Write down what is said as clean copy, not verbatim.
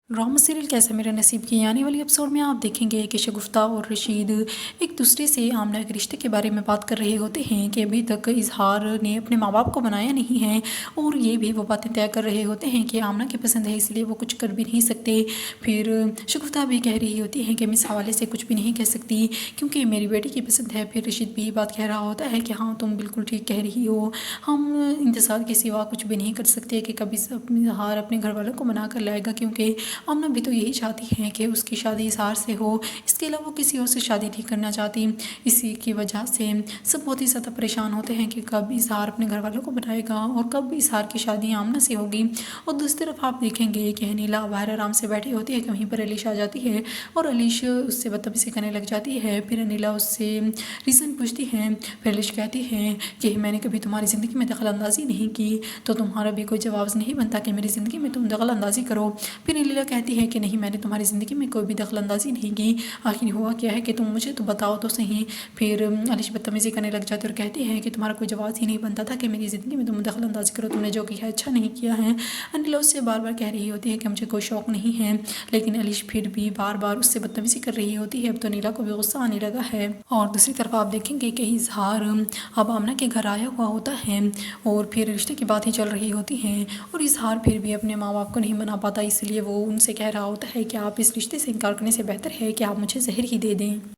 Drama serial कैसा मेरा नसीब की आने वाली एपिसोड में आप देखेंगे कि शगुफ्ता और रशीद एक दूसरे से आमना के रिश्ते के बारे में बात कर रहे होते हैं कि अभी तक इजहार ने अपने माँ बाप को बनाया नहीं है, और ये भी वो बातें तय कर रहे होते हैं कि आमना की पसंद है इसलिए वो कुछ कर भी नहीं सकते। फिर शगुफ्ता भी कह रही होती है कि मैं इस हवाले से कुछ भी नहीं कह सकती क्योंकि मेरी बेटी की पसंद है। फिर रशीद भी बात कह रहा होता है कि हाँ तुम बिल्कुल ठीक कह रही हो, हम इंतज़ार के सिवा कुछ भी नहीं कर सकते कि कभी इजहार अपने घर वालों को मना कर लाएगा, क्योंकि आमना भी तो यही चाहती है कि उसकी शादी इजहार से हो, इसके अलावा वो किसी और से शादी नहीं करना चाहती। इसी की वजह से सब बहुत ही ज़्यादा परेशान होते हैं कि कब इजहार अपने घर वालों को बताएगा और कब इजहार की शादी आमना से होगी। और दूसरी तरफ आप देखेंगे कि अनिला बाहर आराम से बैठी होती है कि वहीं पर अलीश आ जाती है और अलीश उससे बदतमीज़ी करने लग जाती है। फिर अनिला उससे रीज़न पूछती है, फिर अलीश कहती है कि मैंने कभी तुम्हारी ज़िंदगी में दखल अंदाज़ी नहीं की, तो तुम्हारा भी कोई जवाब नहीं बनता कि मेरी ज़िंदगी में तुम दखल अंदाज़ी करो। फिर अनिला कहती है कि नहीं मैंने तुम्हारी ज़िंदगी में कोई भी दखल अंदाज़ी नहीं की, आखिर हुआ क्या है कि तुम मुझे तो बताओ तो सही। फिर अलीश बदतमीज़ी करने लग जाती है और कहती है कि तुम्हारा कोई जवाब ही नहीं बनता था कि मेरी ज़िंदगी में तुम दखल अंदाज़ी करो, तुमने जो किया है अच्छा नहीं किया है। अनिला उससे बार बार कह रही होती है कि मुझे कोई शौक़ नहीं है, लेकिन अलीश फिर भी बार बार उससे बदतमीज़ी कर रही होती है। अब तो अनिला को भी गुस्सा आने लगा है। और दूसरी तरफ आप देखेंगे कि इजहार अब आमना के घर आया हुआ होता है और फिर रिश्ते की बातें चल रही होती हैं, और इजहार फिर भी अपने माँ बाप को नहीं मना पाता, इसलिए वो उनसे कह रहा होता है कि आप इस रिश्ते से इनकार करने से बेहतर है कि आप मुझे ज़हर ही दे दें।